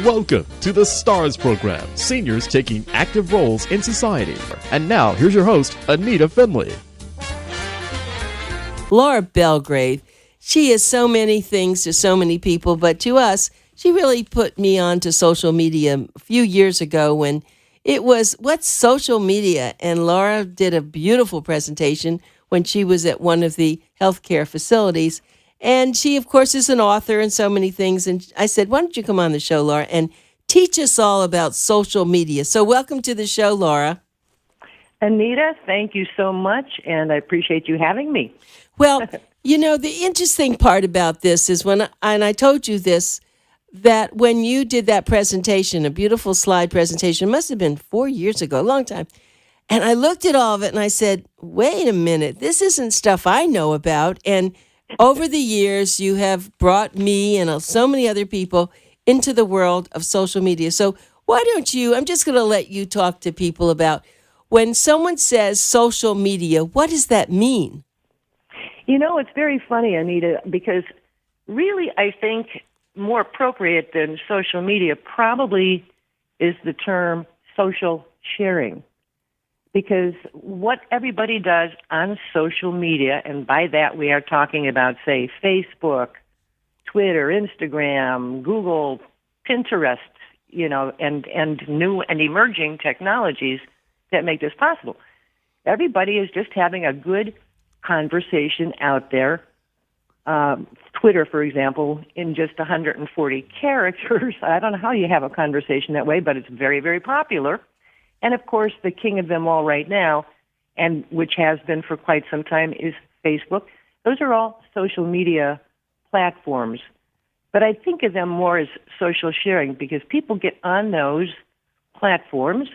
Welcome to the STARS program, seniors taking active roles in society. And now, here's your host, Anita Finley. Laura Belgrave, she is so many things to so many people, but to us, she really put me onto social media a few years ago when it was, what's social media? And Laura did a beautiful presentation when she was at one of the healthcare facilities. And she, of course, is an author and so many things. And I said, why don't you come on the show, Laura, and teach us all about social media? So welcome to the show, Laura. Anita, thank you so much, and I appreciate you having me. Well, you know, the interesting part about this is and I told you this, that when you did that presentation, a beautiful slide presentation, it must have been 4 years ago, a long time. And I looked at all of it and I said, wait a minute, this isn't stuff I know about. And over the years, you have brought me and so many other people into the world of social media. So why don't I'm just going to let you talk to people about when someone says social media, what does that mean? You know, it's very funny, Anita, because really I think more appropriate than social media probably is the term social sharing. Because what everybody does on social media, and by that we are talking about, say, Facebook, Twitter, Instagram, Google, Pinterest, you know, and new and emerging technologies that make this possible. Everybody is just having a good conversation out there. Twitter, for example, in just 140 characters. I don't know how you have a conversation that way, but it's very, very popular. And, of course, the king of them all right now, and which has been for quite some time, is Facebook. Those are all social media platforms. But I think of them more as social sharing because people get on those platforms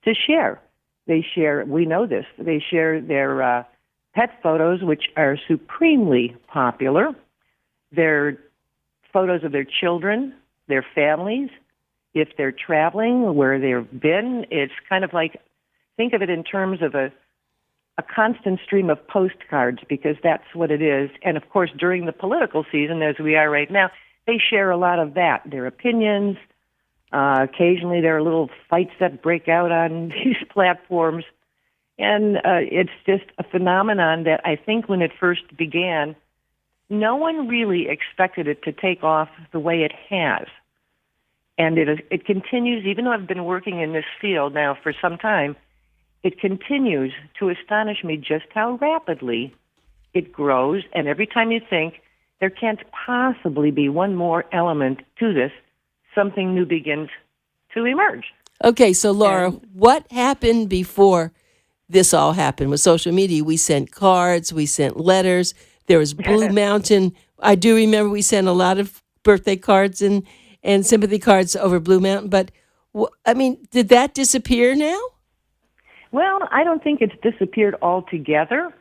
to share. They share, we know this, they share their pet photos, which are supremely popular, their photos of their children, their families. If they're traveling, where they've been, it's kind of like, think of it in terms of a constant stream of postcards, because that's what it is. And, of course, during the political season, as we are right now, they share a lot of that, their opinions. Occasionally there are little fights that break out on these platforms. And it's just a phenomenon that I think when it first began, no one really expected it to take off the way it has. And it continues, even though I've been working in this field now for some time, it continues to astonish me just how rapidly it grows. And every time you think there can't possibly be one more element to this, something new begins to emerge. Okay, so Laura, what happened before this all happened with social media? We sent cards, we sent letters. There was Blue Mountain. I do remember we sent a lot of birthday cards and sympathy cards over Blue Mountain. But, I mean, did that disappear now? Well, I don't think it's disappeared altogether,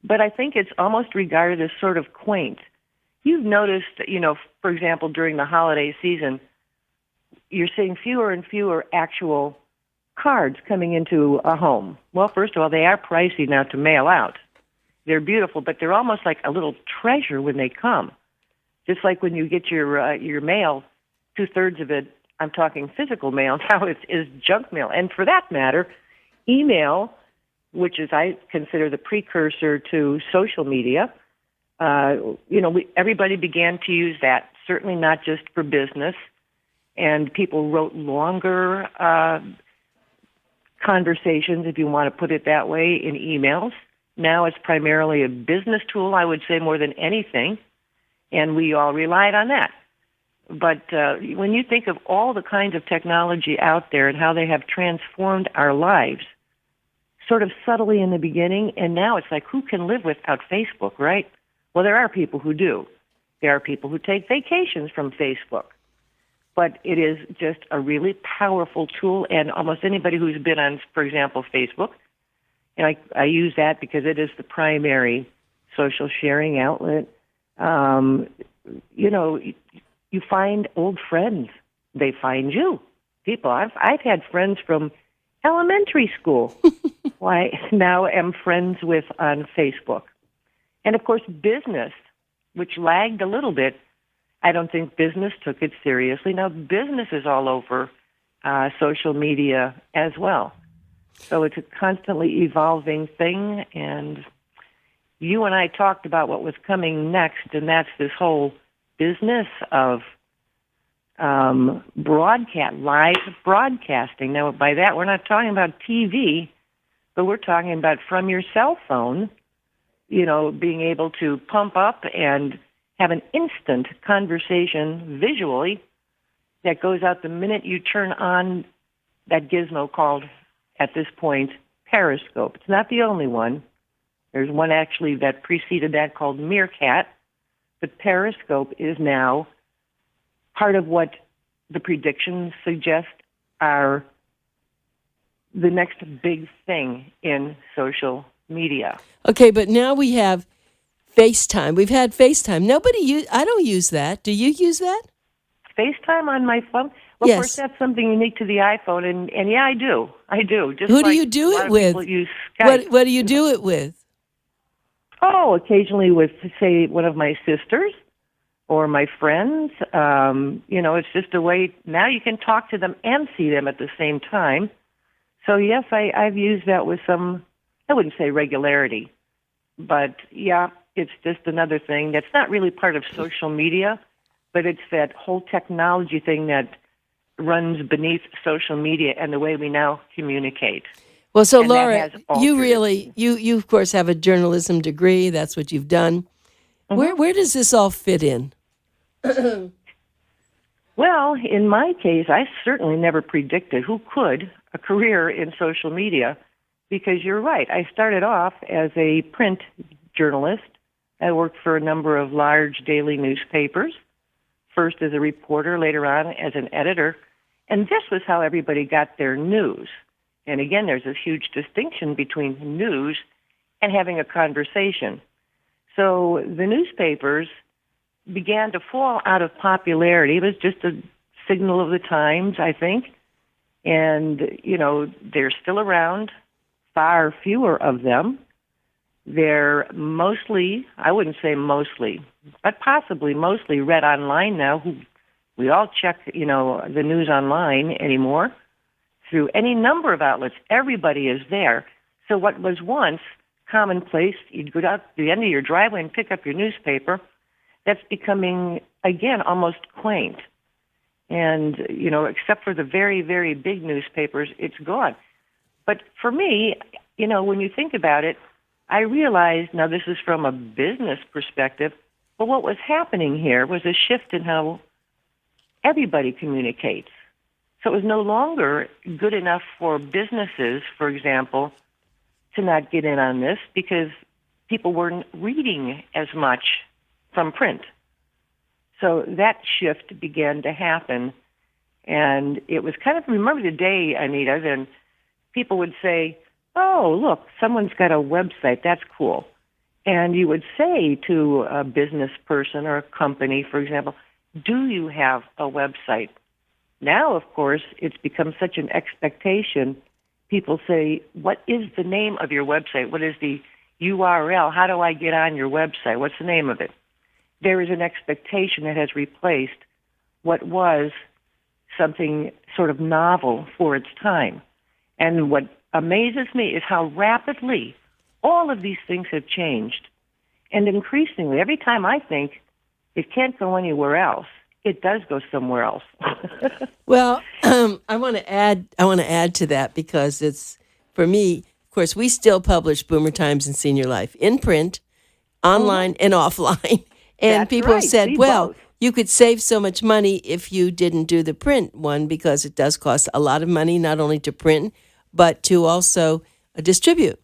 but I think it's almost regarded as sort of quaint. You've noticed, you know, for example, during the holiday season, you're seeing fewer and fewer actual cards coming into a home. Well, first of all, they are pricey now to mail out. They're beautiful, but they're almost like a little treasure when they come. Just like when you get your mail, 2/3 of it, I'm talking physical mail now, is junk mail. And for that matter, email, which is I consider the precursor to social media, everybody began to use that, certainly not just for business. And people wrote longer conversations, if you want to put it that way, in emails. Now it's primarily a business tool, I would say, more than anything. And we all relied on that. But when you think of all the kinds of technology out there and how they have transformed our lives, sort of subtly in the beginning, and now it's like, who can live without Facebook, right? Well, there are people who do. There are people who take vacations from Facebook. But it is just a really powerful tool, and almost anybody who's been on, for example, Facebook, and I use that because it is the primary social sharing outlet. You find old friends. They find you. People, I've had friends from elementary school who I now am friends with on Facebook. And, of course, business, which lagged a little bit. I don't think business took it seriously. Now, business is all over social media as well. So it's a constantly evolving thing, and you and I talked about what was coming next, and that's this whole business of live broadcasting. Now, by that, we're not talking about TV, but we're talking about from your cell phone, being able to pump up and have an instant conversation visually that goes out the minute you turn on that gizmo called, at this point, Periscope. It's not the only one. There's one actually that preceded that called Meerkat, but Periscope is now part of what the predictions suggest are the next big thing in social media. Okay, but now we have FaceTime. We've had FaceTime. I don't use that. Do you use that? FaceTime on my phone? Well, Yes. of course, that's something unique to the iPhone, and yeah, I do. Just Who do like you do a lot it of with? people use Skype. What do you do it with? Oh, occasionally with, say, one of my sisters or my friends. It's just a way, now you can talk to them and see them at the same time. So, yes, I've used that with some, I wouldn't say regularity, but, yeah, it's just another thing that's not really part of social media, but it's that whole technology thing that runs beneath social media and the way we now communicate. Well, so And that Laura, has you altered really, you of course have a journalism degree. That's what you've done. Where does this all fit in? Well, in my case, I certainly never predicted who could a career in social media, because you're right. I started off as a print journalist. I worked for a number of large daily newspapers, first as a reporter, later on as an editor. And this was how everybody got their news. And again, there's this huge distinction between news and having a conversation. So the newspapers began to fall out of popularity. It was just a signal of the times, I think. And, they're still around, far fewer of them. They're mostly, I wouldn't say mostly, but possibly mostly read online now. We all check, the news online anymore through any number of outlets. Everybody is there. So what was once commonplace, you'd go out to the end of your driveway and pick up your newspaper, that's becoming, again, almost quaint. And, except for the very, very big newspapers, it's gone. But for me, when you think about it, I realized, now this is from a business perspective, but what was happening here was a shift in how everybody communicates. So it was no longer good enough for businesses, for example, to not get in on this because people weren't reading as much from print. So that shift began to happen. And it was kind of, remember the day, Anita, then people would say, oh, look, someone's got a website. That's cool. And you would say to a business person or a company, for example, do you have a website? Now, of course, it's become such an expectation. People say, what is the name of your website? What is the URL? How do I get on your website? What's the name of it? There is an expectation that has replaced what was something sort of novel for its time. And what amazes me is how rapidly all of these things have changed. And increasingly, every time I think it can't go anywhere else, it does go somewhere else. Well, I want to add to that because it's, for me, of course, we still publish Boomer Times and Senior Life in print, online, and offline. And That's people right. said, See, well, both. you could save so much money if you didn't do the print one because it does cost a lot of money, not only to print, but to also distribute.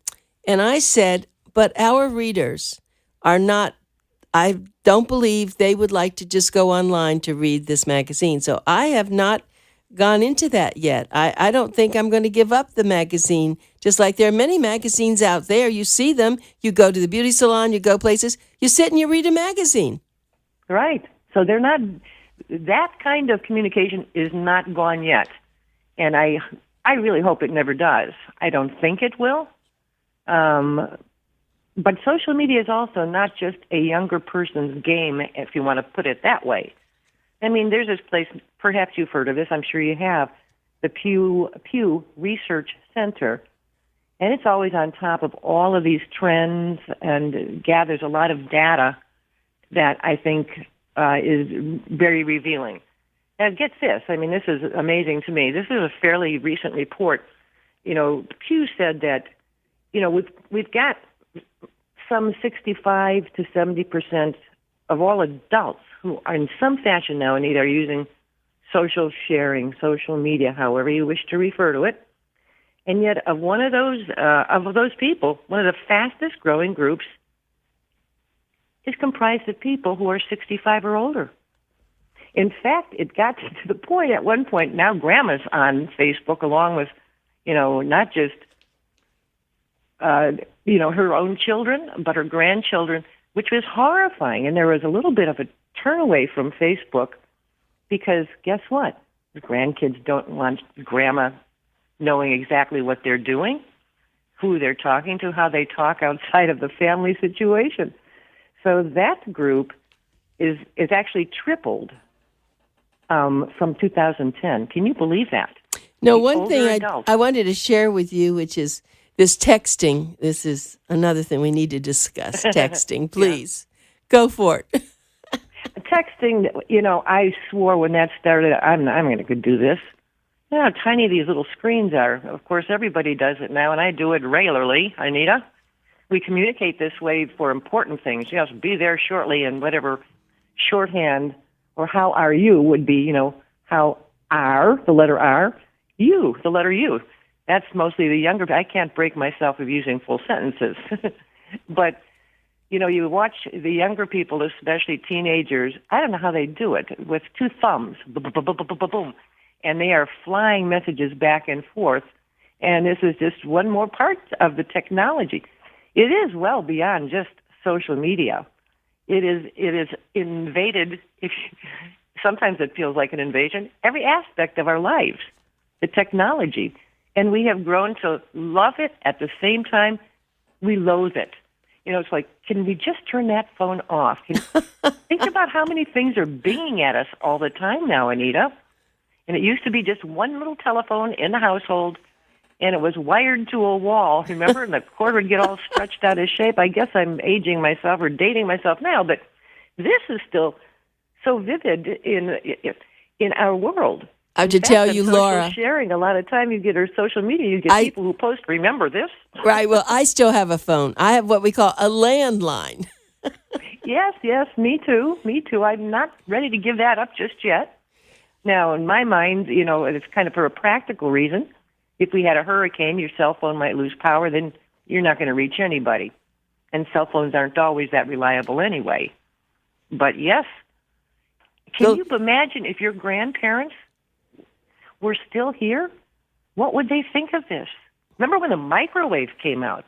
And I said, but our readers are not, I don't believe they would like to just go online to read this magazine. So I have not gone into that yet. I don't think I'm going to give up the magazine, just like there are many magazines out there. You see them, you go to the beauty salon, you go places, you sit and you read a magazine. Right. So they're not, that kind of communication is not gone yet. And I really hope it never does. I don't think it will. But social media is also not just a younger person's game, if you want to put it that way. I mean, there's this place, perhaps you've heard of this, I'm sure you have, the Pew Research Center. And it's always on top of all of these trends and gathers a lot of data that I think is very revealing. Now, get this. I mean, this is amazing to me. This is a fairly recent report. You know, Pew said that, you know, we've got some 65 to 70% of all adults who are in some fashion now, Anita, are using social sharing, social media, however you wish to refer to it. And yet, of those people, one of the fastest growing groups is comprised of people who are 65 or older. In fact, it got to the point at one point, now grandma's on Facebook along with, you know, not just, you know, her own children, but her grandchildren, which was horrifying. And there was a little bit of a turn away from Facebook because guess what? The grandkids don't want grandma knowing exactly what they're doing, who they're talking to, how they talk outside of the family situation. So that group is actually tripled from 2010. Can you believe that? No, one thing I wanted to share with you, which is this texting. This is another thing we need to discuss. Texting, please. Yeah. Go for it. Texting, you know, I swore when that started, I'm going to do this. You know how tiny these little screens are. Of course, everybody does it now, and I do it regularly, Anita. We communicate this way for important things. Yes, be there shortly, and whatever shorthand or how are you would be, you know, how are, the letter R, you, the letter U. That's mostly the younger. I can't break myself of using full sentences. But, you know, you watch the younger people, especially teenagers, I don't know how they do it, with two thumbs, boom, and they are flying messages back and forth. And this is just one more part of the technology. It is well beyond just social media. It is invaded, sometimes it feels like an invasion, every aspect of our lives, the technology. And we have grown to love it. At the same time, we loathe it. You know, it's like, can we just turn that phone off? Think about how many things are binging at us all the time now, Anita. And it used to be just one little telephone in the household, and it was wired to a wall, remember? And the cord would get all stretched out of shape. I guess I'm aging myself or dating myself now, but this is still so vivid in our world. I have to tell you, Laura. Sharing, a lot of time you get, or social media, you get people who post, remember this? Right, well, I still have a phone. I have what we call a landline. Yes, me too. I'm not ready to give that up just yet. Now, in my mind, you know, it's kind of for a practical reason. If we had a hurricane, your cell phone might lose power, then you're not going to reach anybody. And cell phones aren't always that reliable anyway. But yes, can you imagine if your grandparents were still here? What would they think of this? Remember when the microwave came out?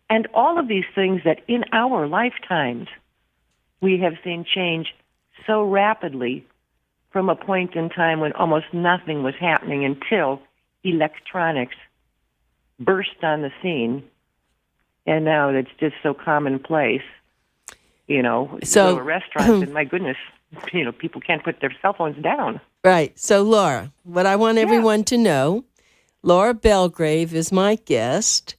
And all of these things that in our lifetimes we have seen change so rapidly from a point in time when almost nothing was happening until electronics burst on the scene. And now it's just so commonplace. You know, so, go to a restaurant and my goodness, you know, people can't put their cell phones down. Right. So, Laura, what I want everyone to know, Laura Belgrave is my guest,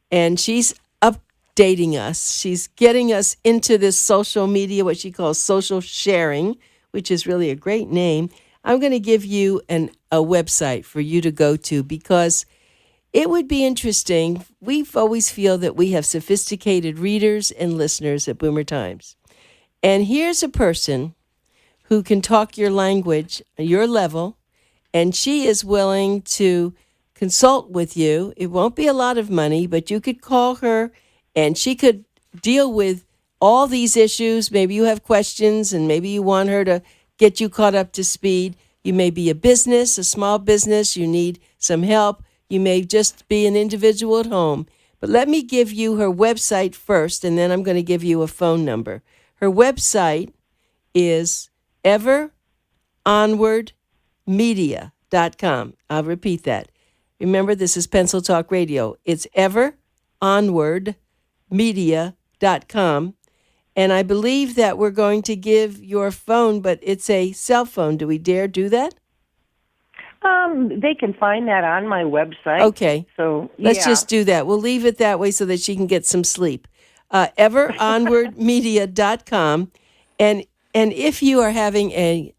and she's updating us. She's getting us into this social media, what she calls social sharing, which is really a great name. I'm going to give you a website for you to go to because it would be interesting. We've always feel that we have sophisticated readers and listeners at Boomer Times. And here's a person who can talk your language, your level, and she is willing to consult with you. It won't be a lot of money, but you could call her and she could deal with all these issues. Maybe you have questions and maybe you want her to get you caught up to speed. You may be a business, a small business. You need some help. You may just be an individual at home. But let me give you her website first, and then I'm going to give you a phone number. Her website is everonwardmedia.com. I'll repeat that. Remember, this is Pencil Talk Radio. It's everonwardmedia.com. And I believe that we're going to give your phone, but it's a cell phone. Do we dare do that? They can find that on my website. Okay. So, Let's yeah. just do that. We'll leave it that way so that she can get some sleep. Everonwardmedia.com. And if you are having a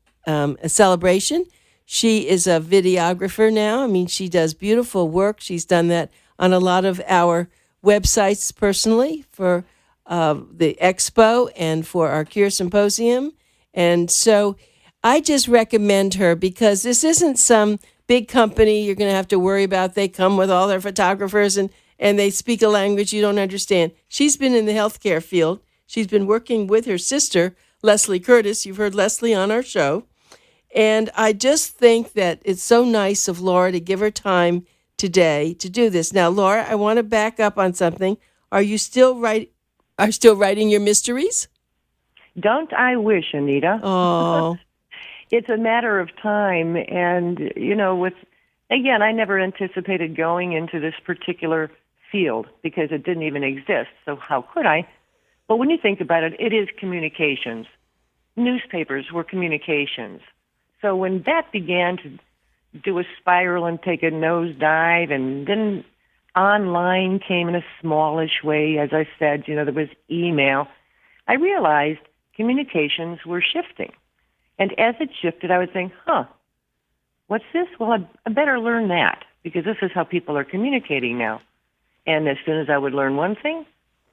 celebration, she is a videographer now. I mean, she does beautiful work. She's done that on a lot of our websites personally for the expo and for our Cure Symposium. And so I just recommend her because this isn't some big company you're going to have to worry about. They come with all their photographers and they speak a language you don't understand. She's been in the healthcare field. She's been working with her sister, Leslie Curtis. You've heard Leslie on our show. And I just think that it's so nice of Laura to give her time today to do this. Now, Laura, I want to back up on something. Are you still writing your mysteries? Don't I wish, Anita? Oh. It's a matter of time. And, again, I never anticipated going into this particular field because it didn't even exist. So how could I? But when you think about it, it is communications. Newspapers were communications. So when that began to do a spiral and take a nosedive, and then online came in a smallish way, as I said, there was email, I realized communications were shifting. And as it shifted, I would think, what's this? Well, I better learn that because this is how people are communicating now. And as soon as I would learn one thing,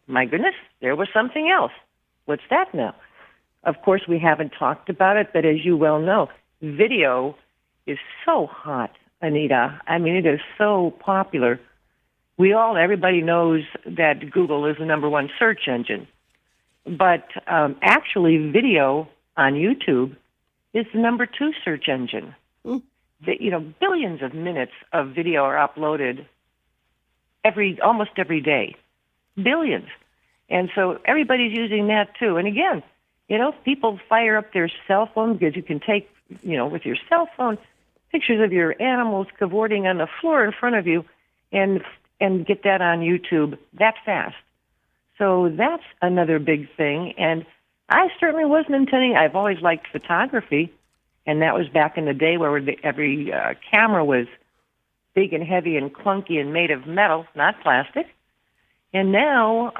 my goodness, there was something else. What's that now? Of course, we haven't talked about it, but as you well know, video is so hot, Anita. I mean, it is so popular. Everybody knows that Google is the number one search engine. But actually, video on YouTube is the number two search engine. Billions of minutes of video are uploaded almost every day. Billions. And so everybody's using that too. And again, people fire up their cell phone because you can take, with your cell phone, pictures of your animals cavorting on the floor in front of you and get that on YouTube that fast. So that's another big thing. And I certainly wasn't intending, I've always liked photography, and that was back in the day where every camera was big and heavy and clunky and made of metal, not plastic. And now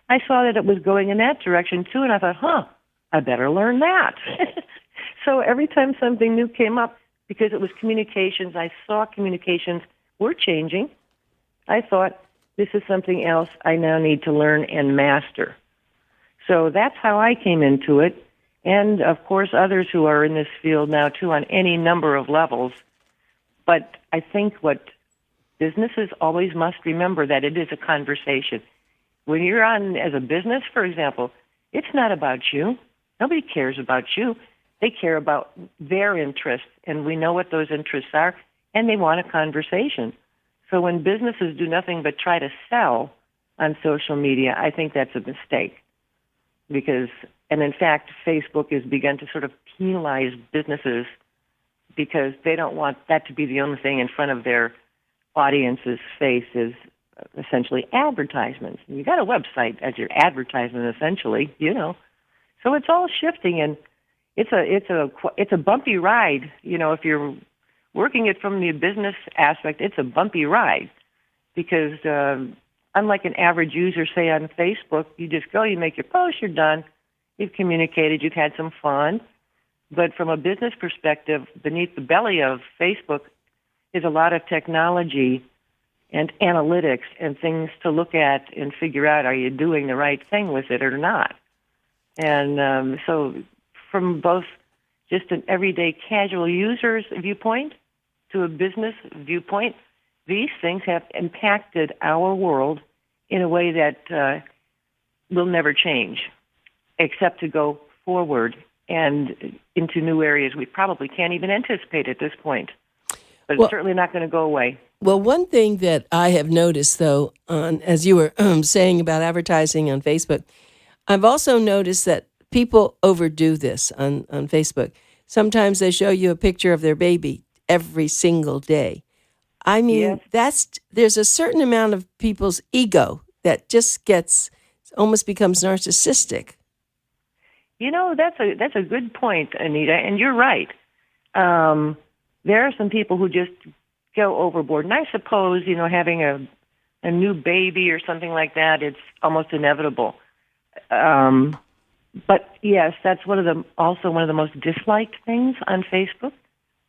I saw that it was going in that direction too, and I thought, I better learn that. So every time something new came up, because it was communications, I saw communications were changing, I thought, this is something else I now need to learn and master. So that's how I came into it. And, of course, others who are in this field now, too, on any number of levels. But I think what businesses always must remember that it is a conversation. When you're on as a business, for example, it's not about you. Nobody cares about you. They care about their interests, and we know what those interests are, and they want a conversation. So when businesses do nothing but try to sell on social media, I think that's a mistake. And in fact, Facebook has begun to sort of penalize businesses because they don't want that to be the only thing in front of their audience's face is essentially advertisements. You got a website as your advertisement, essentially, So it's all shifting, and it's a bumpy ride. If you're working it from the business aspect, it's a bumpy ride because unlike an average user, say on Facebook, you just go, you make your post, you're done, you've communicated, you've had some fun. But from a business perspective, beneath the belly of Facebook is a lot of technology and analytics and things to look at and figure out, are you doing the right thing with it or not? And so from both just an everyday casual user's viewpoint to a business viewpoint, these things have impacted our world in a way that will never change, except to go forward and into new areas we probably can't even anticipate at this point. But it's certainly not going to go away. Well, one thing that I have noticed, though, as you were saying about advertising on Facebook, I've also noticed that people overdo this on Facebook. Sometimes they show you a picture of their baby every single day. I mean, there's a certain amount of people's ego that just almost becomes narcissistic That's a good point, Anita, and you're right. There are some people who just go overboard, and I suppose having a new baby or something like that, it's almost inevitable. But yes, that's also one of the most disliked things on Facebook.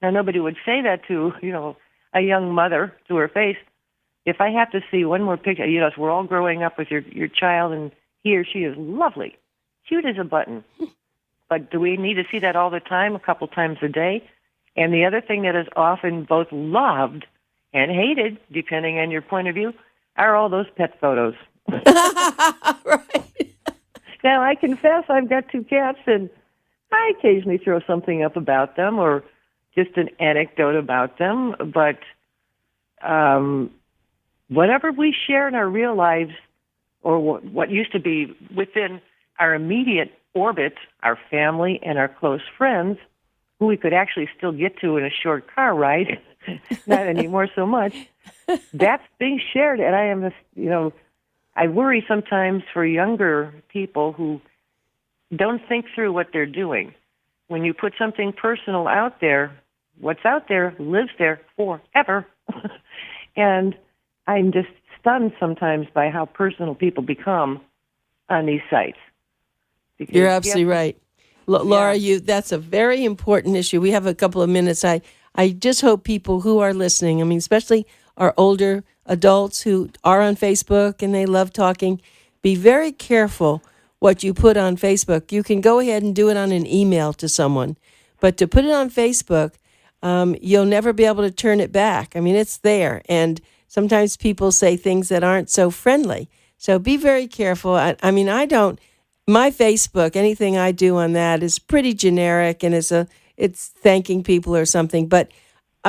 Now, nobody would say that to a young mother to her face. If I have to see one more picture, so we're all growing up with your child, and he or she is lovely, cute as a button. But do we need to see that all the time, a couple times a day? And the other thing that is often both loved and hated, depending on your point of view, are all those pet photos. Right. Now, I confess I've got 2 cats, and I occasionally throw something up about them or just an anecdote about them. But whatever we share in our real lives, or what used to be within our immediate orbit, our family and our close friends, who we could actually still get to in a short car ride, not anymore so much, that's being shared. And I worry sometimes for younger people who don't think through what they're doing. When you put something personal out there, what's out there lives there forever. And I'm just stunned sometimes by how personal people on these sites. Because you're absolutely right. Laura, that's a very important issue. We have a couple of minutes. I just hope people who are listening, especially our older adults who are on Facebook and they love talking, be very careful what you put on Facebook. You can go ahead and do it on an email to someone, but to put it on Facebook, you'll never be able to turn it back. It's there, and sometimes people say things that aren't so friendly. So be very careful. My Facebook, anything I do on that is pretty generic, and it's thanking people or something. But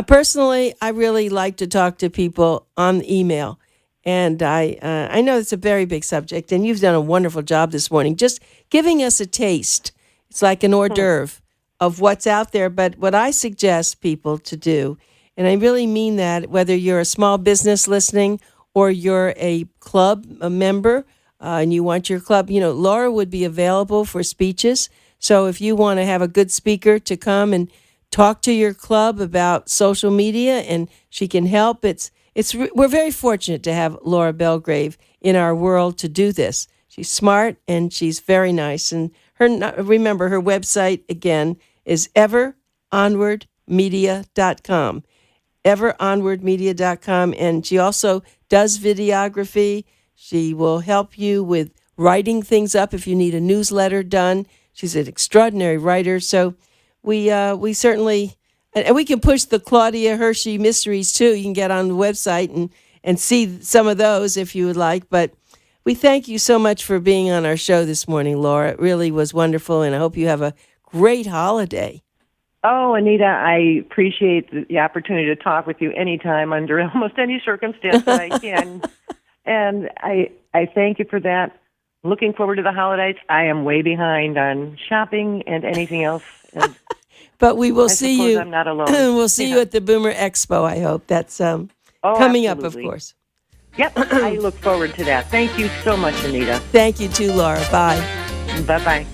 personally, I really like to talk to people on email, and I know it's a very big subject, and you've done a wonderful job this morning, just giving us a taste. It's like an hors d'oeuvre of what's out there. But what I suggest people to do, and I really mean that, whether you're a small business listening or you're a club, a member, and you want your club, Laura would be available for speeches. So if you want to have a good speaker to come and talk to your club about social media, and she can help, we're very fortunate to have Laura Belgrave in our world to do this. She's smart and she's very nice. And remember, her website again is everonwardmedia.com. everonwardmedia.com, and she also does videography. She will help you with writing things up if you need a newsletter done. She's an extraordinary writer. So we certainly, and we can push the Claudia Hershey mysteries too. You can get on the website and see some of those if you would like. But we thank you so much for being on our show this morning, Laura. It really was wonderful, and I hope you have a great holiday. Oh, Anita, I appreciate the opportunity to talk with you anytime under almost any circumstance that I can. And I thank you for that. Looking forward to the holidays. I am way behind on shopping and anything else. And but we will see you. I'm not alone. We'll see you at the Boomer Expo, I hope. That's coming up, of course. Yep, I look forward to that. Thank you so much, Anita. Thank you too, Laura. Bye. Bye-bye.